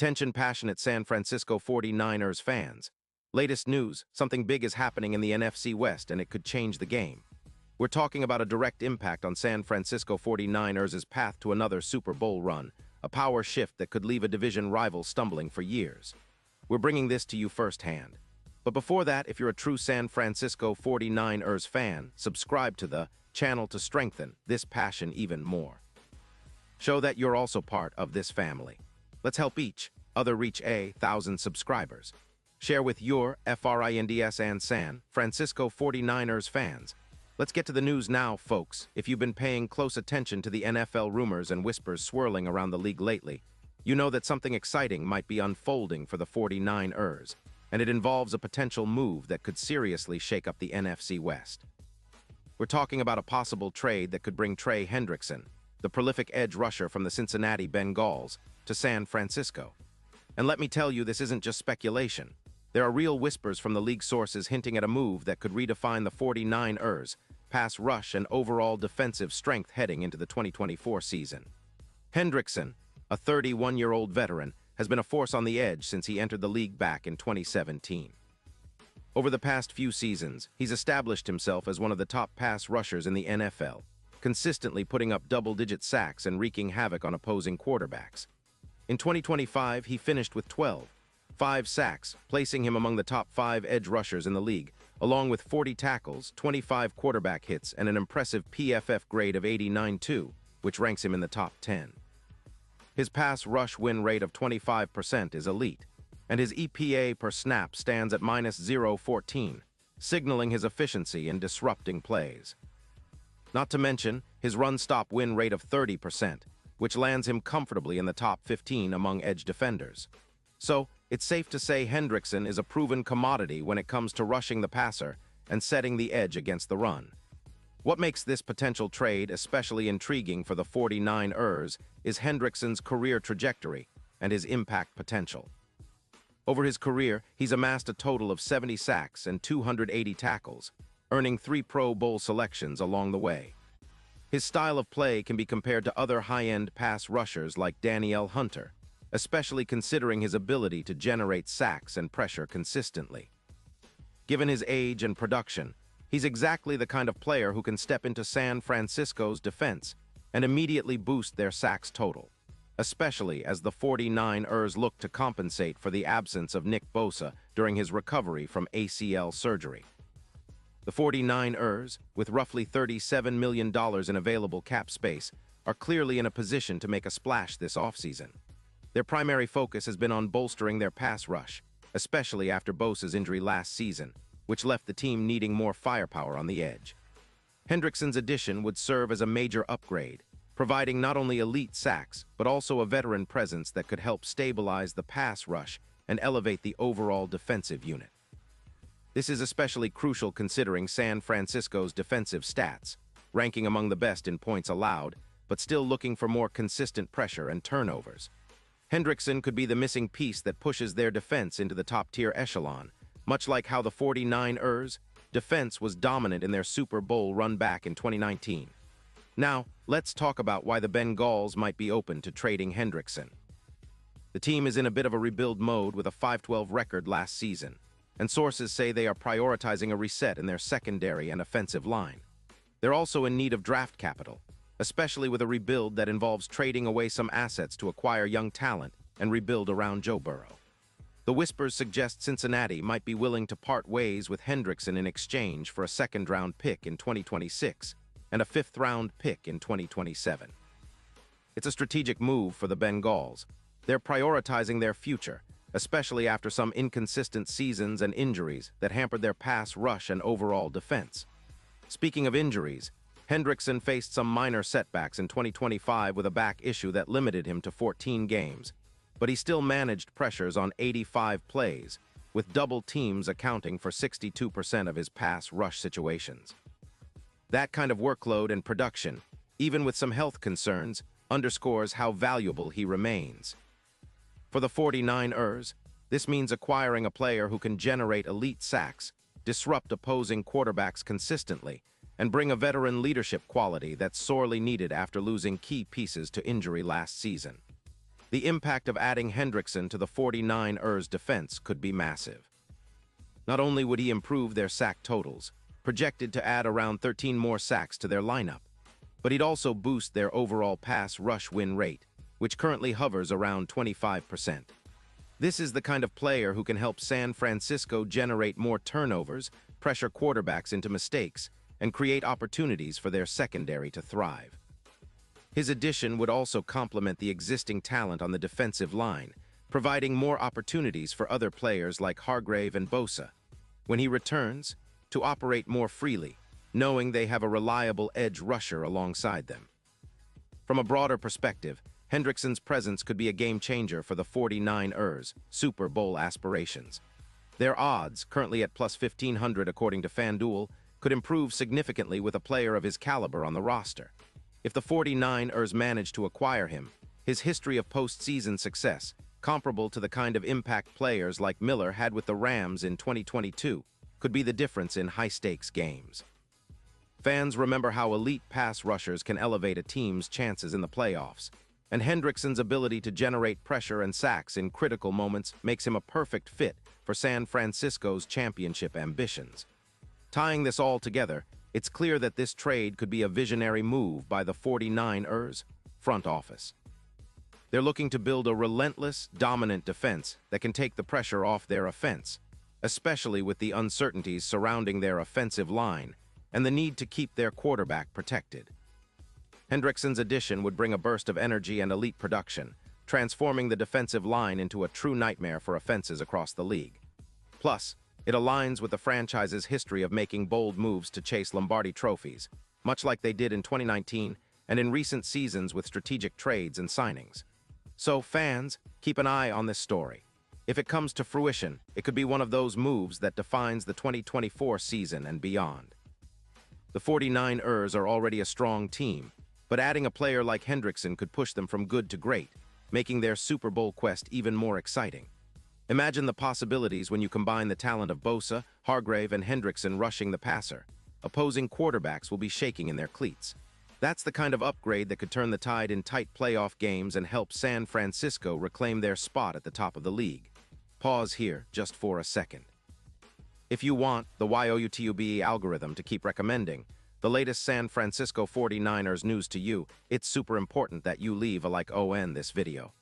Attention passionate San Francisco 49ers fans. Latest news, something big is happening in the NFC West and it could change the game. We're talking about a direct impact on San Francisco 49ers' path to another Super Bowl run, a power shift that could leave a division rival stumbling for years. We're bringing this to you firsthand. But before that, if you're a true San Francisco 49ers fan, subscribe to the channel to strengthen this passion even more. Show that you're also part of this family. Let's help each other reach 1,000 subscribers. Share with your FRINDS and San Francisco 49ers fans. Let's get to the news now, folks. If you've been paying close attention to the NFL rumors and whispers swirling around the league lately, you know that something exciting might be unfolding for the 49ers, and it involves a potential move that could seriously shake up the NFC West. We're talking about a possible trade that could bring Trey Hendrickson, the prolific edge rusher from the Cincinnati Bengals, to San Francisco. And let me tell you, this isn't just speculation. There are real whispers from the league sources hinting at a move that could redefine the 49ers' pass rush and overall defensive strength heading into the 2024 season. Hendrickson, a 31-year-old veteran, has been a force on the edge since he entered the league back in 2017. Over the past few seasons, he's established himself as one of the top pass rushers in the NFL, consistently putting up double-digit sacks and wreaking havoc on opposing quarterbacks. In 2025, he finished with 5 sacks, placing him among the top 5 edge rushers in the league, along with 40 tackles, 25 quarterback hits, and an impressive PFF grade of 89.2, which ranks him in the top 10. His pass rush win rate of 25% is elite, and his EPA per snap stands at -0.14, signaling his efficiency in disrupting plays. Not to mention his run-stop win rate of 30%, which lands him comfortably in the top 15 among edge defenders. So, it's safe to say Hendrickson is a proven commodity when it comes to rushing the passer and setting the edge against the run. What makes this potential trade especially intriguing for the 49ers is Hendrickson's career trajectory and his impact potential. Over his career, he's amassed a total of 70 sacks and 280 tackles, earning 3 Pro Bowl selections along the way. His style of play can be compared to other high-end pass rushers like Danielle Hunter, especially considering his ability to generate sacks and pressure consistently. Given his age and production, he's exactly the kind of player who can step into San Francisco's defense and immediately boost their sacks total, especially as the 49ers look to compensate for the absence of Nick Bosa during his recovery from ACL surgery. The 49ers, with roughly $37 million in available cap space, are clearly in a position to make a splash this offseason. Their primary focus has been on bolstering their pass rush, especially after Bosa's injury last season, which left the team needing more firepower on the edge. Hendrickson's addition would serve as a major upgrade, providing not only elite sacks, but also a veteran presence that could help stabilize the pass rush and elevate the overall defensive unit. This is especially crucial considering San Francisco's defensive stats, ranking among the best in points allowed, but still looking for more consistent pressure and turnovers. Hendrickson could be the missing piece that pushes their defense into the top-tier echelon, much like how the 49ers' defense was dominant in their Super Bowl run back in 2019. Now, let's talk about why the Bengals might be open to trading Hendrickson. The team is in a bit of a rebuild mode with a 5-12 record last season, and sources say they are prioritizing a reset in their secondary and offensive line. They're also in need of draft capital, especially with a rebuild that involves trading away some assets to acquire young talent and rebuild around Joe Burrow. The whispers suggest Cincinnati might be willing to part ways with Hendrickson in exchange for a second-round pick in 2026 and a fifth-round pick in 2027. It's a strategic move for the Bengals. They're prioritizing their future, especially after some inconsistent seasons and injuries that hampered their pass rush and overall defense. Speaking of injuries, Hendrickson faced some minor setbacks in 2025 with a back issue that limited him to 14 games, but he still managed pressures on 85 plays, with double teams accounting for 62% of his pass rush situations. That kind of workload and production, even with some health concerns, underscores how valuable he remains. For the 49ers, this means acquiring a player who can generate elite sacks, disrupt opposing quarterbacks consistently, and bring a veteran leadership quality that's sorely needed after losing key pieces to injury last season. The impact of adding Hendrickson to the 49ers defense could be massive. Not only would he improve their sack totals, projected to add around 13 more sacks to their lineup, but he'd also boost their overall pass rush win rate, which currently hovers around 25%. This is the kind of player who can help San Francisco generate more turnovers, pressure quarterbacks into mistakes, and create opportunities for their secondary to thrive. His addition would also complement the existing talent on the defensive line, providing more opportunities for other players like Hargrave and Bosa, when he returns, to operate more freely, knowing they have a reliable edge rusher alongside them. From a broader perspective, Hendrickson's presence could be a game-changer for the 49ers' Super Bowl aspirations. Their odds, currently at plus 1,500 according to FanDuel, could improve significantly with a player of his caliber on the roster. If the 49ers manage to acquire him, his history of postseason success, comparable to the kind of impact players like Miller had with the Rams in 2022, could be the difference in high-stakes games. Fans remember how elite pass rushers can elevate a team's chances in the playoffs, and Hendrickson's ability to generate pressure and sacks in critical moments makes him a perfect fit for San Francisco's championship ambitions. Tying this all together, it's clear that this trade could be a visionary move by the 49ers front office. They're looking to build a relentless, dominant defense that can take the pressure off their offense, especially with the uncertainties surrounding their offensive line and the need to keep their quarterback protected. Hendrickson's addition would bring a burst of energy and elite production, transforming the defensive line into a true nightmare for offenses across the league. Plus, it aligns with the franchise's history of making bold moves to chase Lombardi trophies, much like they did in 2019 and in recent seasons with strategic trades and signings. So, fans, keep an eye on this story. If it comes to fruition, it could be one of those moves that defines the 2024 season and beyond. The 49ers are already a strong team, but adding a player like Hendrickson could push them from good to great, making their Super Bowl quest even more exciting. Imagine the possibilities when you combine the talent of Bosa, Hargrave, and Hendrickson rushing the passer. Opposing quarterbacks will be shaking in their cleats. That's the kind of upgrade that could turn the tide in tight playoff games and help San Francisco reclaim their spot at the top of the league. Pause here just for a second. If you want the YOUTUBE algorithm to keep recommending the latest San Francisco 49ers news to you, it's super important that you leave a like on this video.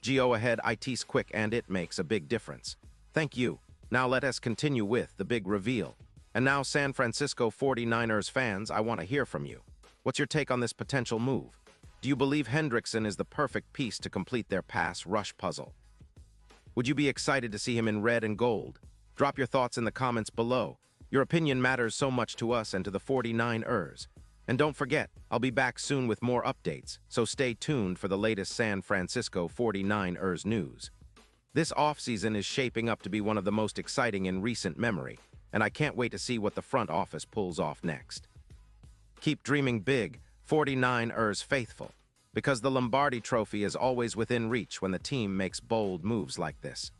Go ahead, it's quick and it makes a big difference. Thank you. Now let us continue with the big reveal. And now, San Francisco 49ers fans, I want to hear from you. What's your take on this potential move? Do you believe Hendrickson is the perfect piece to complete their pass rush puzzle? Would you be excited to see him in red and gold? Drop your thoughts in the comments below. Your opinion matters so much to us and to the 49ers. And don't forget, I'll be back soon with more updates, so stay tuned for the latest San Francisco 49ers news. This offseason is shaping up to be one of the most exciting in recent memory, and I can't wait to see what the front office pulls off next. Keep dreaming big, 49ers faithful, because the Lombardi Trophy is always within reach when the team makes bold moves like this.